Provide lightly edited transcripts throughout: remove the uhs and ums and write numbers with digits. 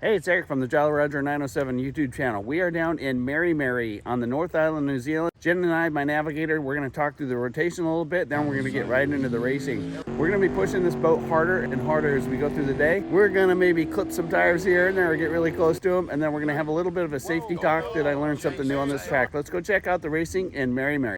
Hey, it's Eric from the Jolly Roger 907 YouTube channel. We are down in Meremere on the North Island, New Zealand. Jen and I, my navigator, we're going to talk through the rotation a little bit, then we're going to get right into the racing. We're going to be pushing this boat harder and harder as we go through the day. We're going to maybe clip some tires here and there or get really close to them, and then we're going to have a little bit of a safety talk that I learned something new on this track. Let's go check out the racing in Meremere.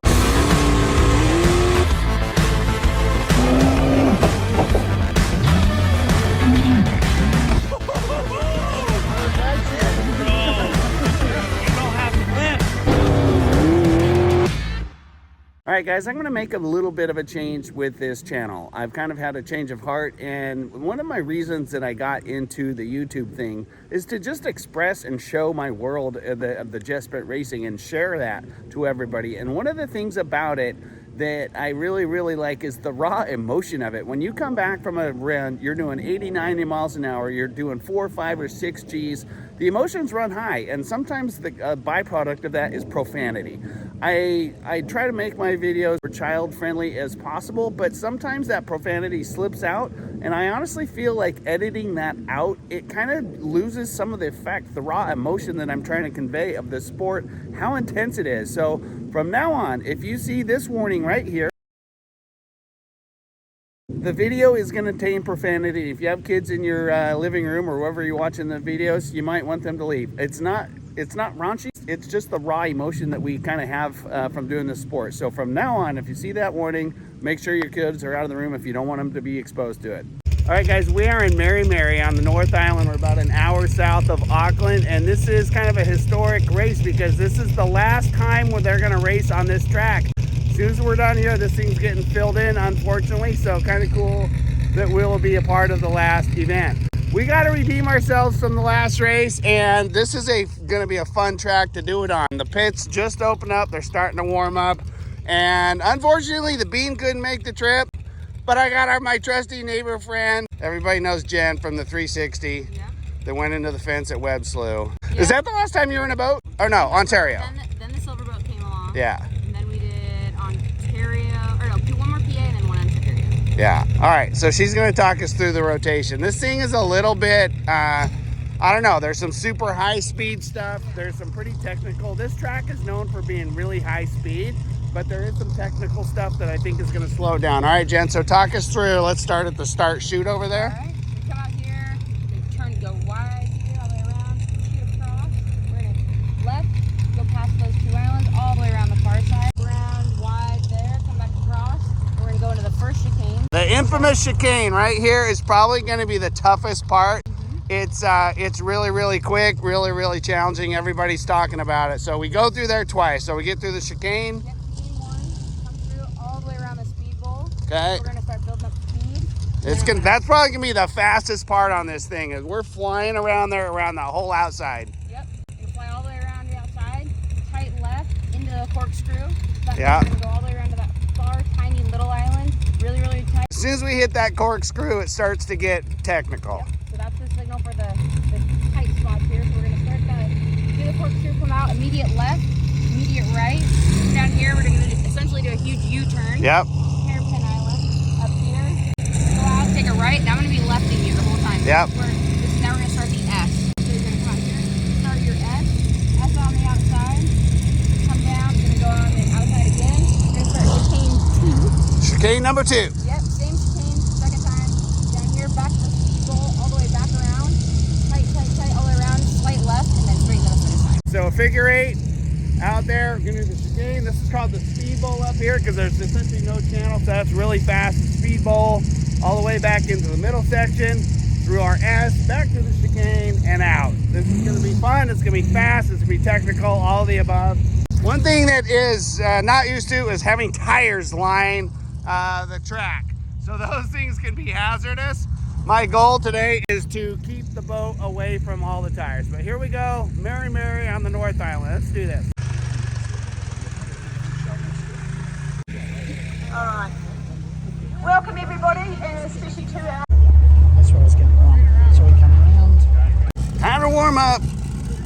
All right, guys, I'm going to make a little bit of a change with this channel. I've kind of had a change of heart, and one of my reasons that I got into the YouTube thing is to just express and show my world of the jet sprint racing and share that to everybody. And one of the things about it that I really like is the raw emotion of it. When you come back from a run, you're doing 80, 90 miles an hour, you're doing 4, 5, or 6 Gs. The emotions run high, and sometimes the byproduct of that is profanity. I try to make my videos as child friendly as possible, but sometimes that profanity slips out, and I honestly feel like editing that out, it kind of loses some of the effect, the raw emotion that I'm trying to convey of the sport, how intense it is. So from now on, if you see this warning right here, the video is going to contain profanity. If you have kids in your living room or wherever you're watching the videos, you might want them to leave. It's not raunchy. It's just the raw emotion that we kind of have from doing this sport. So from now on, if you see that warning, make sure your kids are out of the room if you don't want them to be exposed to it. All right, guys, we are in Meremere on the North Island. We're about an hour south of Auckland, and this is kind of a historic race because this is the last time where they're going to race on this track. As soon as we're done here, this thing's getting filled in, unfortunately, so kind of cool that we'll be a part of the last event. We got to redeem ourselves from the last race, and this is going to be a fun track to do it on. The pits just opened up. They're starting to warm up, and unfortunately, the Bean couldn't make the trip, but I got my trusty neighbor friend. Everybody knows Jen from the 360 that went into the fence at Webb Slough. Is that the last time you were in a boat? Or no, Ontario? Then the silver boat came along. Yeah. And then we did Ontario, or no, one more PA and then one Ontario. Yeah. All right. So she's going to talk us through the rotation. This thing is a little bit, I don't know. There's some super high speed stuff. There's some pretty technical. This track is known for being really high speed, but there is some technical stuff that I think is going to slow it down. All right, Jen. So talk us through. Let's start at the start shoot over there. All right. We come out here. We turn to go wide here all the way around. Shoot across. We're going to left. Go past those 2 islands all the way around the far side. Around wide there. Come back across. We're going to go into the first chicane. The infamous chicane right here is probably going to be the toughest part. It's really quick, really challenging. Everybody's talking about it. So we go through there twice. So we get through the chicane. Yep, chicane 1. Come through all the way around the speed bowl. Okay. We're going to start building up speed. That's probably gonna be the fastest part on this thing. Is we're flying around there, around the whole outside. Yep. We're gonna fly all the way around the outside, tight left into the corkscrew. Yeah. We're gonna go all the way around to that far, tiny little island. Really tight. As soon as we hit that corkscrew, it starts to get technical. Yep. So that's the signal for the tight spots here. So we're gonna start do the corkscrew, come out, immediate left, immediate right. Down here, we're gonna essentially do a huge U-turn. Yep. Hairpin island up here. Go out, take a right. Now I'm gonna be lefting you the whole time. Yep. Now we're gonna start the S. So you're gonna come out here, start your S on the outside, come down, you're gonna go on the outside again. You're gonna start chicane 2. Chicane number 2. Yep, same chicane, second time. Down here, back to the bowl, all the way back around. Tight, all the way around, slight left, and then straight to the finish line. So a figure 8 out there. We're gonna do the chicane. This is called the speed bowl up here because there's essentially no channel, so that's really fast. The speed bowl all the way back into the middle section, through our S, back to the chicane, and out. This is gonna be fun. It's gonna be fast. It's gonna be technical. All the above. One thing that is not used to is having tires line the track. So those things can be hazardous. My goal today is to keep the boat away from all the tires. But here we go, Meremere on the North Island. Let's do this. All right. Welcome everybody, and especially to our... That's where I was getting wrong. So we come around. Time to warm up.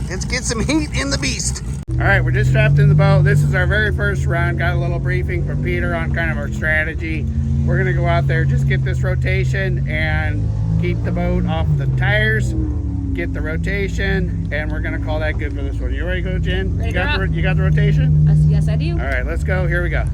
Let's get some heat in the beast. All right, we're just strapped in the boat. This is our very first run. Got a little briefing from Peter on kind of our strategy. We're gonna go out there, just get this rotation and keep the boat off the tires. get the rotation, and we're gonna call that good for this one. You ready to go, Jen? Ready You to got go. you got the rotation? Yes, I do. All right, let's go. Here we go.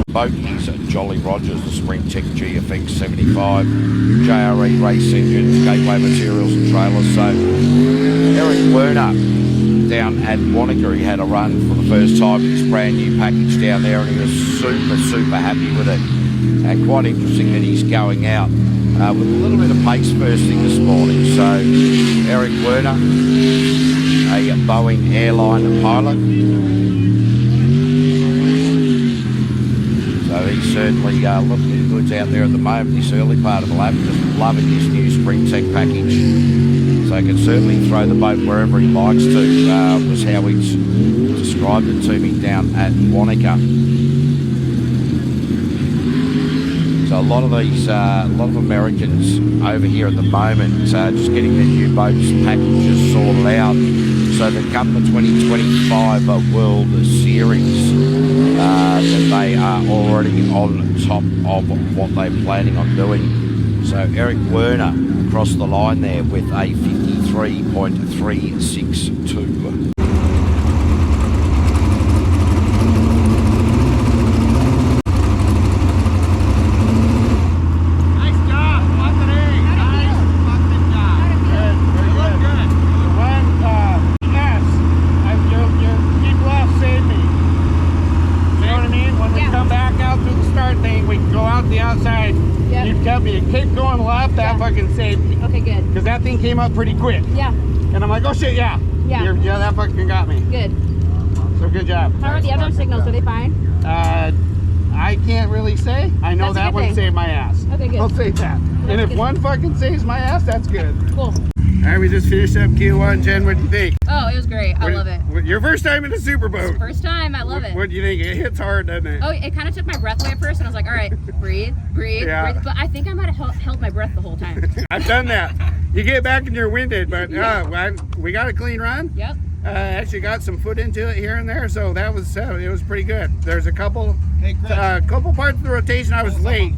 Boat is Jolly Rogers, the Sprintec GFX 75, JRE race engines, gateway materials and trailers. So Eric Werner down at Wanaka, he had a run for the first time in his brand new package down there, and he was super happy with it. And quite interesting that he's going out with a little bit of pace first thing this morning. So Eric Werner, a Boeing airline pilot. So he's certainly looking goods out there at the moment, this early part of the lap, just loving this new Sprintec package. So he can certainly throw the boat wherever he likes to, was how he's described it to me down at Wanaka. So a lot of these, a lot of Americans over here at the moment just getting their new boats packages sorted out. So that come the 2025 World Series, that they are already on top of what they're planning on doing. So Eric Werner across the line there with a 53.362. Keep going left, that fucking saved me. Okay, good. Because that thing came up pretty quick. Yeah. And I'm like, oh shit, yeah. Yeah. Yeah, that fucking got me. Good. So good job. How are the other signals? Are they fine? I can't really say. I know That's a that good one thing. saved my ass. Okay, good. I'll say that. And if one fucking saves my ass, that's good. Cool. All right, we just finished up Q1. Jen, what do you think? Oh, it was great. I love it. Your first time in a super boat. First time. I love it. What do you think? It hits hard, doesn't it? Oh, it kind of took my breath away at first, and I was like, all right, breathe, Yeah. breathe. But I think I might have held my breath the whole time. I've done that. You get back and you're winded, but we got a clean run. Yep. Actually got some foot into it here and there, so that was it was pretty good. There's a couple parts of the rotation I was late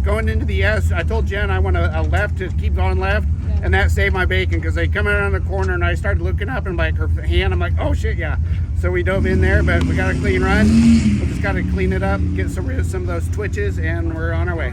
going into the S. I told Jen I want a left to keep going left, and that saved my bacon because they come around the corner and I started looking up and like her hand, I'm like, oh shit, yeah. So we dove in there, but we got a clean run. We just got to clean it up, get rid of some of those twitches, and we're on our way.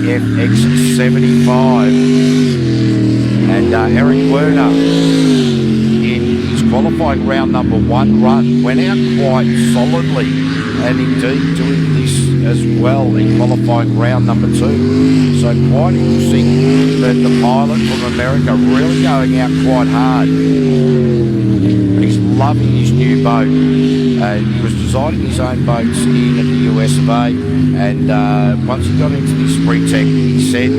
GFX75. And Eric Werner, in his qualifying round number 1 run, went out quite solidly, and indeed doing this as well in qualifying round number 2. So quite interesting that the pilot from America really going out quite hard. He's loving his new boat. He was designing his own boats in the US of A, and once he got into this Sprintec, he said,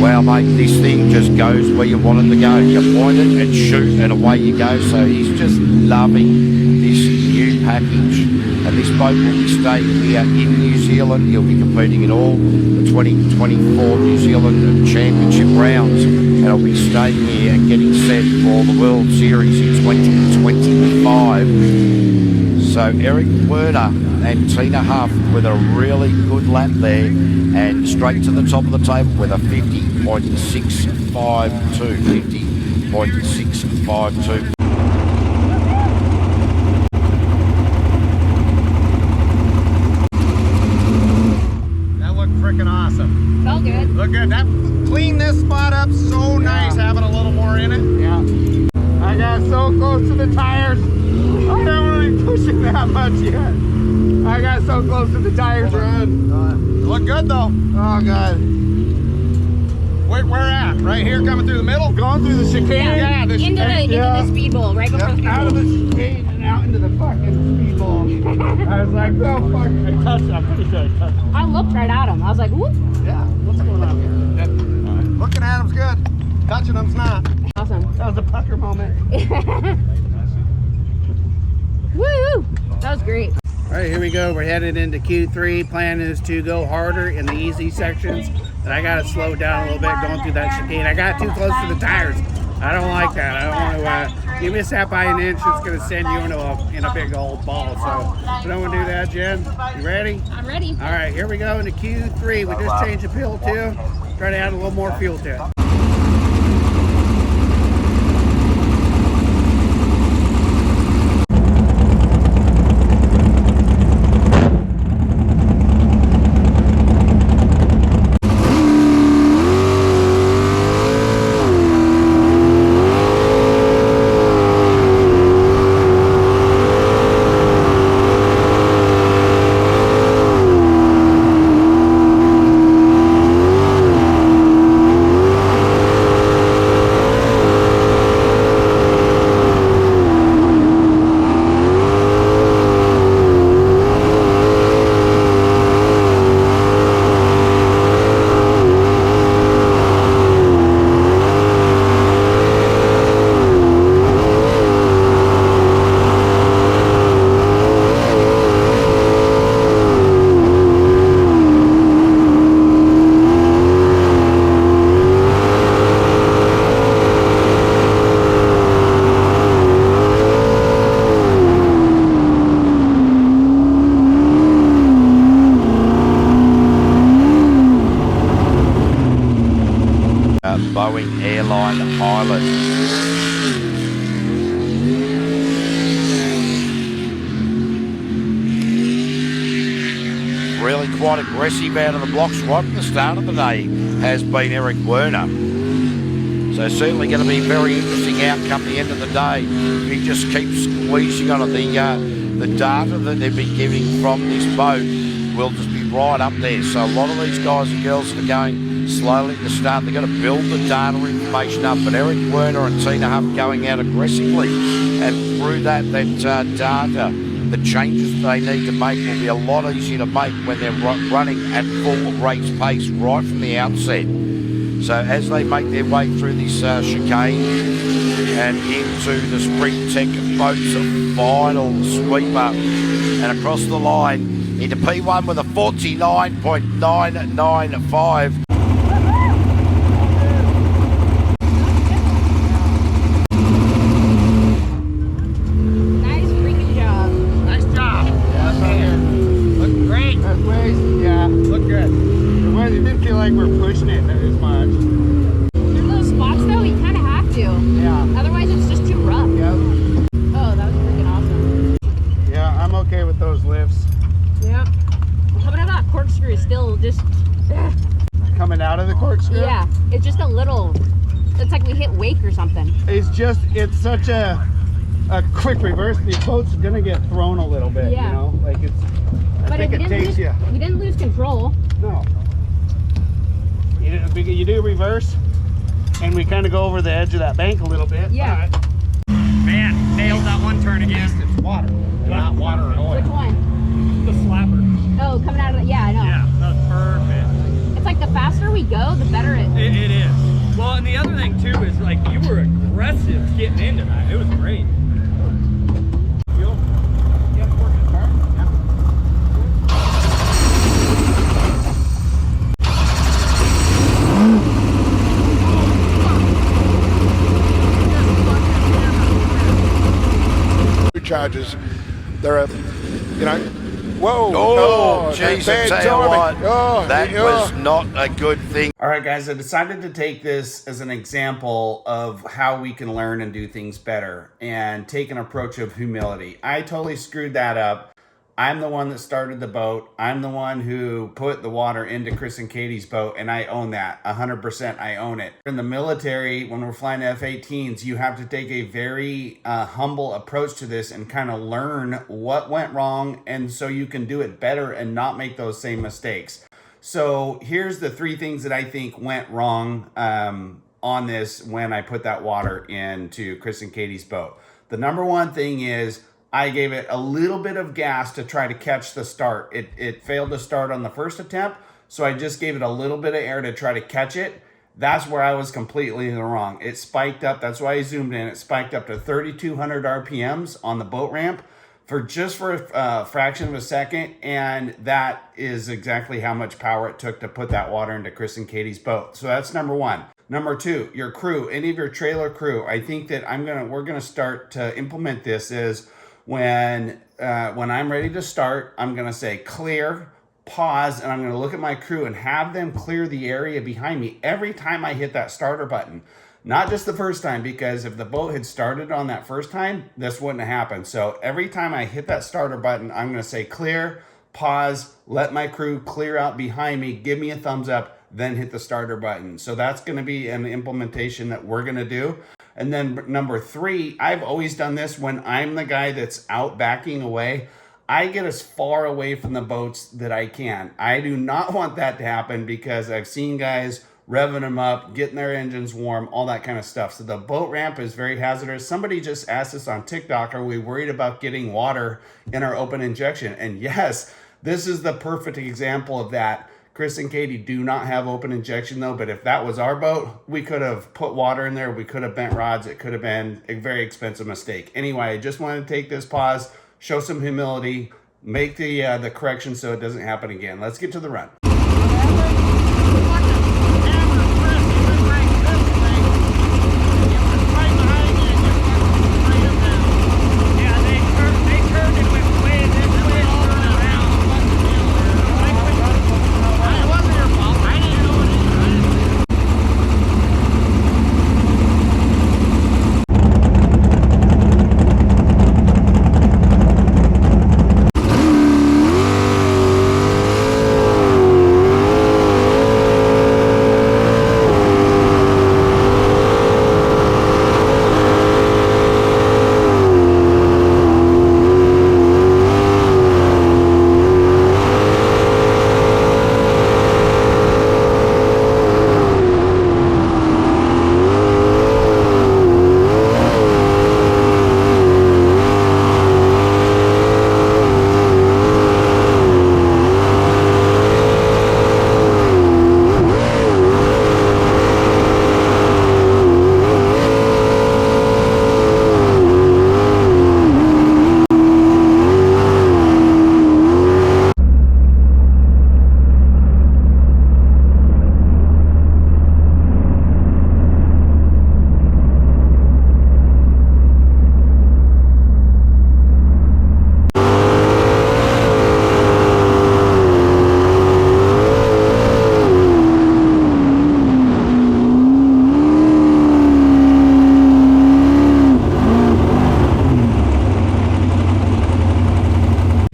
"Wow, mate, this thing just goes where you want it to go. You point it and shoot, and away you go." So he's just loving this new package. And this boat will be staying here in New Zealand. He'll be competing in all the 2024 New Zealand Championship rounds, and he'll be staying here and getting set for the World Series in 2025. So Eric Werner and Tina Huff with a really good lap there, and straight to the top of the table with a 50.652. 50.652. Awesome. Felt good. Look good. That cleaned this spot up so nice, having a little more in it. Yeah. I got so close to the tires. I don't want to be pushing that much yet. I got so close to the tires run. Look good though. Oh god. Where at? Right here, coming through the middle, going through the chicane. Yeah, the into the speed bowl, right before the speed bowl. Out of the chicane and out into the fucking speed bowl. I was like, oh fuck! I touched it. I'm pretty sure I touched it. I looked right at him. I was like, whoop. Yeah, what's going on here? Looking at him's good. Touching him's not. Awesome. That was a pucker moment. Woo! That was great. All right, here we go. We're headed into Q3. Plan is to go harder in the easy sections. And I got to slow down a little bit going through that chicane. I got too close to the tires. I don't like that. I don't want to, you miss that by an inch, it's going to send you in a big old ball. So I don't want to do that, Jen. You ready? I'm ready. All right, here we go into Q3. We just changed the fuel too. Try to add a little more fuel to it. Boeing airline pilot. Really quite aggressive out of the blocks right from the start of the day has been Eric Werner. So certainly going to be a very interesting outcome at the end of the day. If he just keeps squeezing on the data that they've been giving from this boat will just be right up there. So a lot of these guys and girls that are going slowly to start, they've got to build the data information up, but Eric Werner and Tina Huff going out aggressively, and through that data, the changes they need to make will be a lot easier to make when they're running at full race pace right from the outset. So as they make their way through this chicane and into the Sprintec Boat's final sweeper and across the line into P1 with a 49.995. Like we're pushing it as much. There's those spots though, you kind of have to. Yeah. Otherwise it's just too rough. Yep. Oh, that was freaking awesome. Yeah, I'm okay with those lifts. Yep. How about that corkscrew is still just... I coming out of the corkscrew. Yeah, it's just a little, it's like we hit wake or something. It's such a quick reverse. The boat's gonna get thrown a little bit, Yeah. you know, like I think it takes you. We didn't lose control. No. You do reverse, and we kind of go over the edge of that bank a little bit. Yeah. But Man, nailed that one turn again. it's water, not water and oil. Which one? The slapper. Oh, coming out of the, yeah, I know. Yeah, that's perfect. It's like the faster we go, the better it. It is. Well, and the other thing too is like you were aggressive getting into that. It was great. Charges, they're a, you know, whoa, Oh, that's jeez, I bad tell you timing. what, Oh, that yeah. was not a good thing. All right, guys, I decided to take this as an example of how we can learn and do things better and take an approach of humility. I totally screwed that up. I'm the one that started the boat. I'm the one who put the water into Chris and Katie's boat, and I own that. 100% I own it. In the military, when we're flying F-18s, you have to take a very humble approach to this and kind of learn what went wrong, and so you can do it better and not make those same mistakes. So here's the 3 things that I think went wrong on this when I put that water into Chris and Katie's boat. The number one thing is I gave it a little bit of gas to try to catch the start. It failed to start on the first attempt, so I just gave it a little bit of air to try to catch it. That's where I was completely wrong. It spiked up, that's why I zoomed in, it spiked up to 3,200 RPMs on the boat ramp for a fraction of a second, and that is exactly how much power it took to put that water into Chris and Katie's boat. So that's number one. Number 2, your crew, any of your trailer crew, I think that we're gonna start to implement this is when I'm ready to start, I'm gonna say clear, pause, and I'm gonna look at my crew and have them clear the area behind me every time I hit that starter button. Not just the first time, because if the boat had started on that first time, this wouldn't have happened. So every time I hit that starter button, I'm gonna say clear, pause, let my crew clear out behind me, give me a thumbs up, then hit the starter button. So that's gonna be an implementation that we're gonna do. And then number 3, I've always done this when I'm the guy that's out backing away. I get as far away from the boats that I can. I do not want that to happen because I've seen guys revving them up, getting their engines warm, all that kind of stuff. So the boat ramp is very hazardous. Somebody just asked us on TikTok, are we worried about getting water in our open injection? And yes, this is the perfect example of that. Chris and Katie do not have open injection though, but if that was our boat, we could have put water in there, we could have bent rods, it could have been a very expensive mistake. Anyway, I just wanted to take this pause, show some humility, make the correction so it doesn't happen again. Let's get to the run.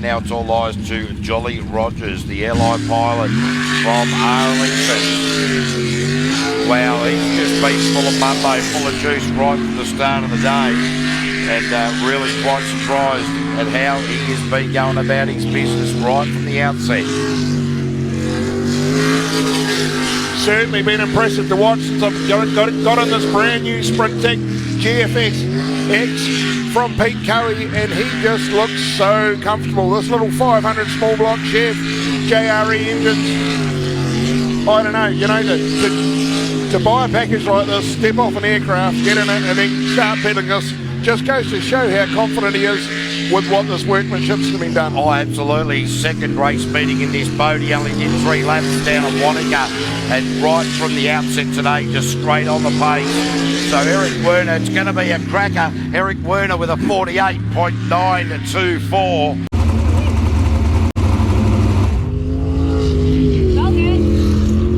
Now it's all eyes to Jolly Rogers, the airline pilot from Arlington. Wow, he's just been full of Monday, full of juice right from the start of the day, and really quite surprised at how he has been going about his business right from the outset. Certainly been impressive to watch since I've got on this brand new Sprintec GFX X from Pete Coey, and he just looks so comfortable. This little 500 small block chef, JRE engines. I don't know, you know, to buy a package like this, step off an aircraft, get in it, and then start peddling this, just goes to show how confident he is with what this workmanship's been done. Oh, absolutely. Second race meeting in this boat. He only did 3 laps down at Wanaka, and right from the outset today, just straight on the pace. So Eric Werner, it's going to be a cracker. Eric Werner with a 48.924. Felt good.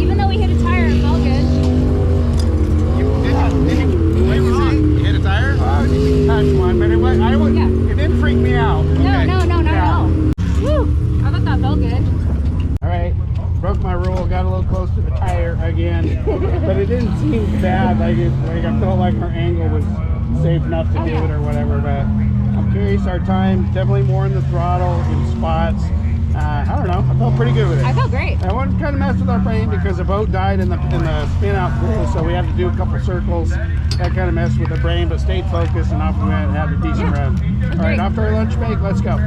Even though we hit a tire, it felt good. Wait, was it? You hit a tire? You touched one, but it didn't freak me out. No, not at all. Woo! I thought that felt good. All right, broke my rule, got a little close to the tire again, but it didn't seem bad. I felt like our angle was safe enough to do it or whatever. But I'm curious, our time definitely more in the throttle in spots. I don't know. I felt pretty good with it. I felt great. I wanted to kind of mess with our frame because the boat died in the spin out pool, so we had to do a couple circles. That kind of messed with the brain, but stayed focused, and off we went and had a decent run. All right, off to our lunch break. Let's go.